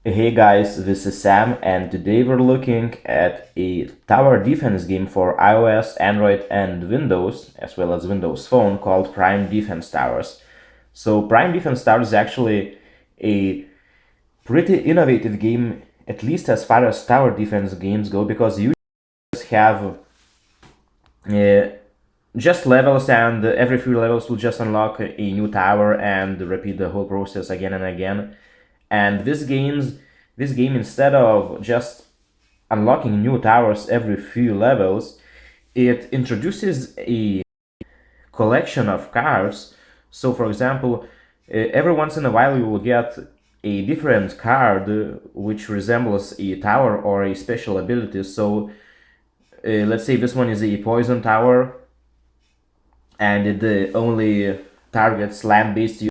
Hey guys, this is Sam, and today we're looking at a tower defense game for iOS, Android, and Windows, as well as Windows Phone, called Prime Defense Towers. So, Prime Defense Towers is actually a pretty innovative game, at least as far as tower defense games go, because you just have uh, just levels, and every few levels will just unlock a new tower and repeat the whole process again and again. And this game, instead of just unlocking new towers every few levels, it introduces a collection of cards. So, for example, every once in a while you will get a different card which resembles a tower or a special ability. So, let's say this one is a poison tower, and it only targets land-based.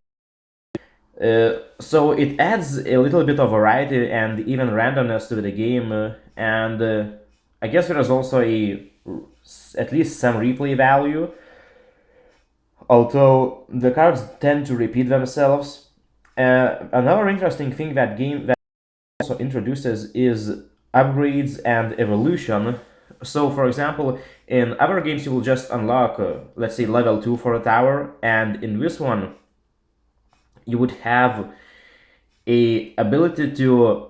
So it adds a little bit of variety and even randomness to the game, and I guess there is also at least some replay value. Although the cards tend to repeat themselves. Another interesting thing that game that also introduces is upgrades and evolution. So, for example, in other games you will just unlock, let's say, level 2 for a tower, and in this one you would have a ability to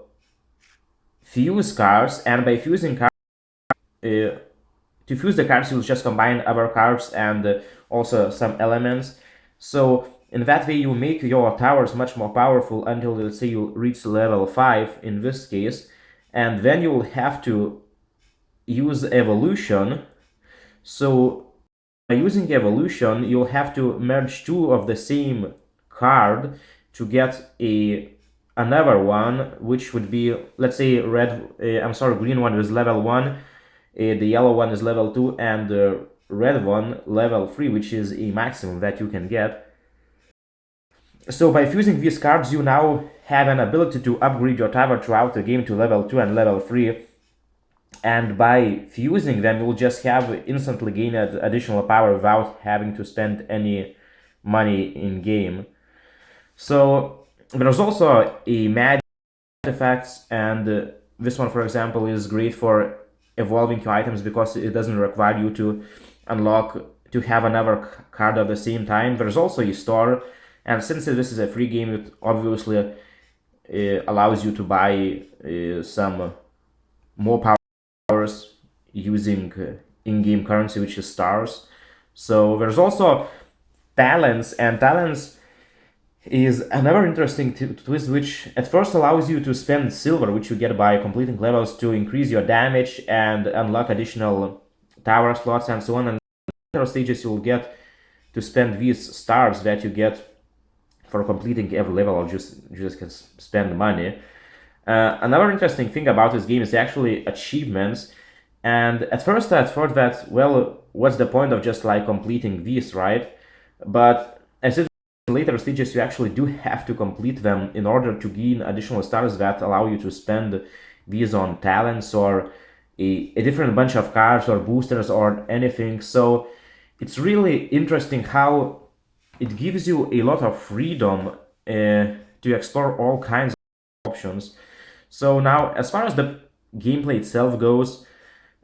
fuse cards, and by fusing cards, uh, to fuse the cards, you'll just combine other cards and also some elements. So in that way, you make your towers much more powerful until, let's say, you reach level 5 in this case, and then you will have to use evolution. So by using evolution, you'll have to merge two of the same card to get a another one, which would be, let's say, green one is level 1, the yellow one is level 2, and the red one level 3, which is a maximum that you can get. So by fusing these cards, you now have an ability to upgrade your tower throughout the game to level 2 and level 3, and by fusing them, you will just have instantly gain additional power without having to spend any money in game. So there's also a magic effects, and this one, for example, is great for evolving your items because it doesn't require you to unlock to have another card at the same time. There's also a store, and since this is a free game, it obviously allows you to buy some more powers using in-game currency, which is stars. So there's also talents, and talents is another interesting twist, which at first allows you to spend silver, which you get by completing levels, to increase your damage and unlock additional tower slots and so on. And later stages you will get to spend these stars that you get for completing every level, or just can spend money. Another interesting thing about this game is actually achievements. And at first I thought that, well, what's the point of just like completing these, right? But as it later stages, you actually do have to complete them in order to gain additional stars that allow you to spend these on talents or a different bunch of cards or boosters or anything. So it's really interesting how it gives you a lot of freedom to explore all kinds of options. So now, as far as the gameplay itself goes,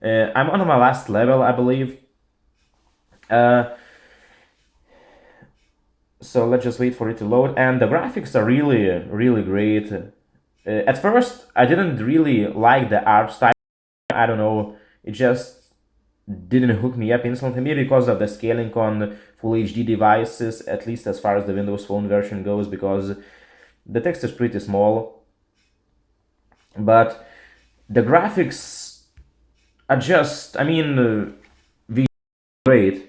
I'm on my last level, I believe. Uh, so let's just wait for it to load, and the graphics are really great. At first I didn't really like the art style. I don't know, it just didn't hook me up instantly, maybe because of the scaling on full HD devices, at least as far as the Windows Phone version goes, because the text is pretty small. But the graphics are just, I mean, great.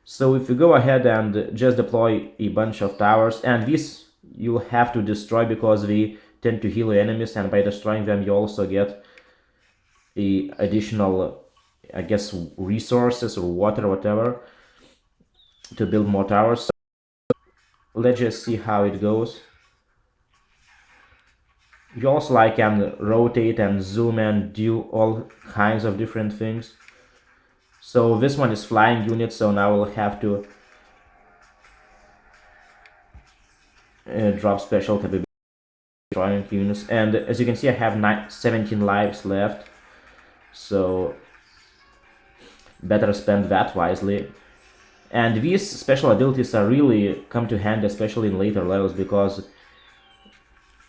So if you go ahead and just deploy a bunch of towers, and these you'll have to destroy because they tend to heal your enemies, and by destroying them you also get a additional, I guess, resources or water or whatever to build more towers. So let's just see how it goes. You also like can rotate and zoom and do all kinds of different things. So this one is flying unit, so now we'll have to drop special capabilities. destroying units. And as you can see, I have 17 lives left, so better spend that wisely. And these special abilities are really come to hand, especially in later levels, because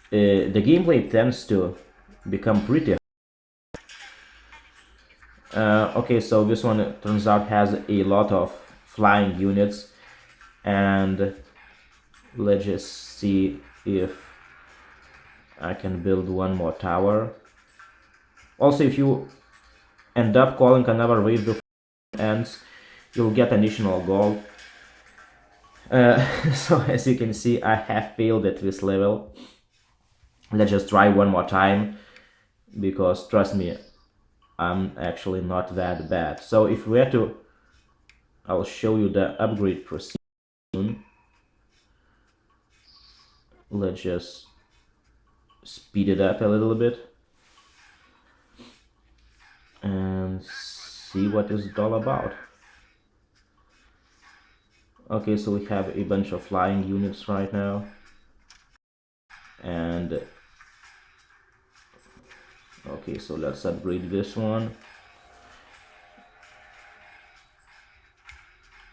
the gameplay tends to become pretty. Okay, so this one turns out has a lot of flying units, and let's just see if I can build one more tower. Also, if you end up calling another wave before it ends, you'll get additional gold. So as you can see, I have failed at this level. Let's just try one more time, because trust me, I'm actually not that bad. So if we had to, I'll show you the upgrade procedure. Let's just speed it up a little bit and see what is it all about. Okay, so we have a bunch of flying units right now, and okay, so let's upgrade this one.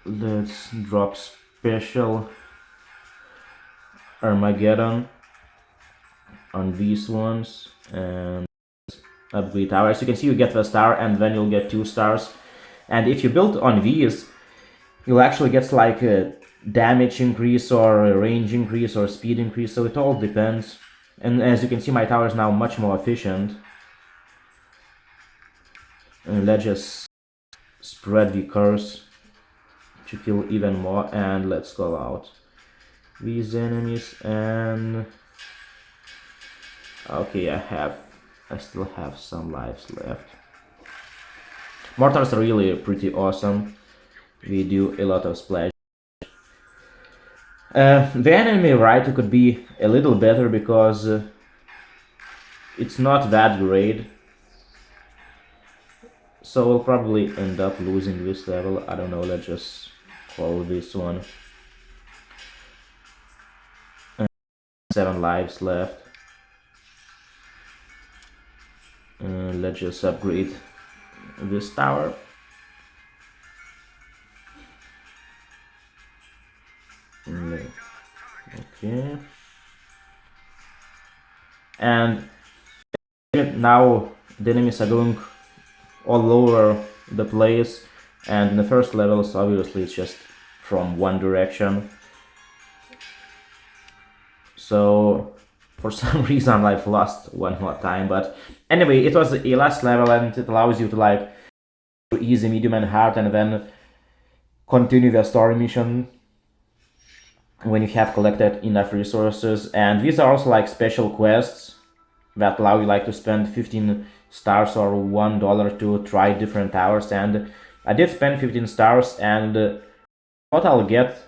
Let's drop special Armageddon on these ones and upgrade tower. As you can see, you get the star and then you'll get 2 stars. And if you build on these, you'll actually get like a damage increase or a range increase or speed increase, so it all depends. And as you can see, my tower is now much more efficient. And let's just spread the curse to kill even more, and let's call out these enemies. And okay, I still have some lives left. Mortars are really pretty awesome. We do a lot of splash. The enemy variety could be a little better because it's not that great. So we'll probably end up losing this level. I don't know, let's just call this one. 7 lives left. Let's just upgrade this tower. Okay. And now the enemies are going all over the place, and in the first levels obviously it's just from one direction. So for some reason I've lost one more time, but anyway, it was a last level and it allows you to like easy, medium and hard, and then continue the story mission when you have collected enough resources. And these are also like special quests that allow you like to spend 15 stars or $1 to try different towers. And I did spend 15 stars and thought I'll get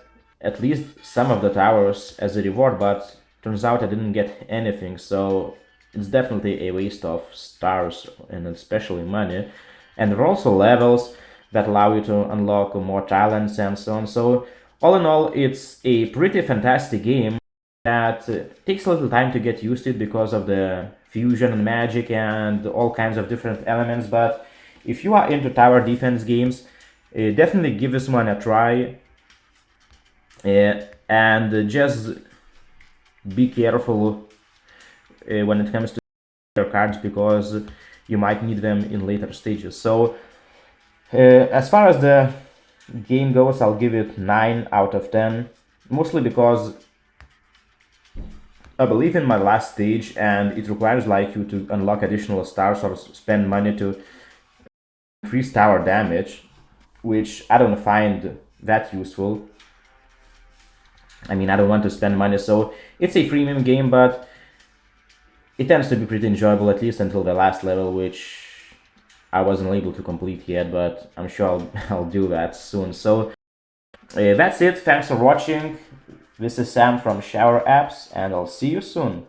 at least some of the towers as a reward, but turns out I didn't get anything. So it's definitely a waste of stars and especially money. And there are also levels that allow you to unlock more talents and so on. So all in all, it's a pretty fantastic game that takes a little time to get used to it because of the fusion and magic and all kinds of different elements. But if you are into tower defense games, definitely give this one a try. And just be careful when it comes to your cards, because you might need them in later stages. So as far as the game goes, I'll give it 9 out of 10, mostly because I believe in my last stage and it requires like you to unlock additional stars or spend money to increase tower damage, which I don't find that useful. I mean, I don't want to spend money, so it's a freemium game, but it tends to be pretty enjoyable, at least until the last level, which I wasn't able to complete yet, but I'm sure I'll do that soon. So that's it. Thanks for watching. This is Sam from Shower Apps, and I'll see you soon.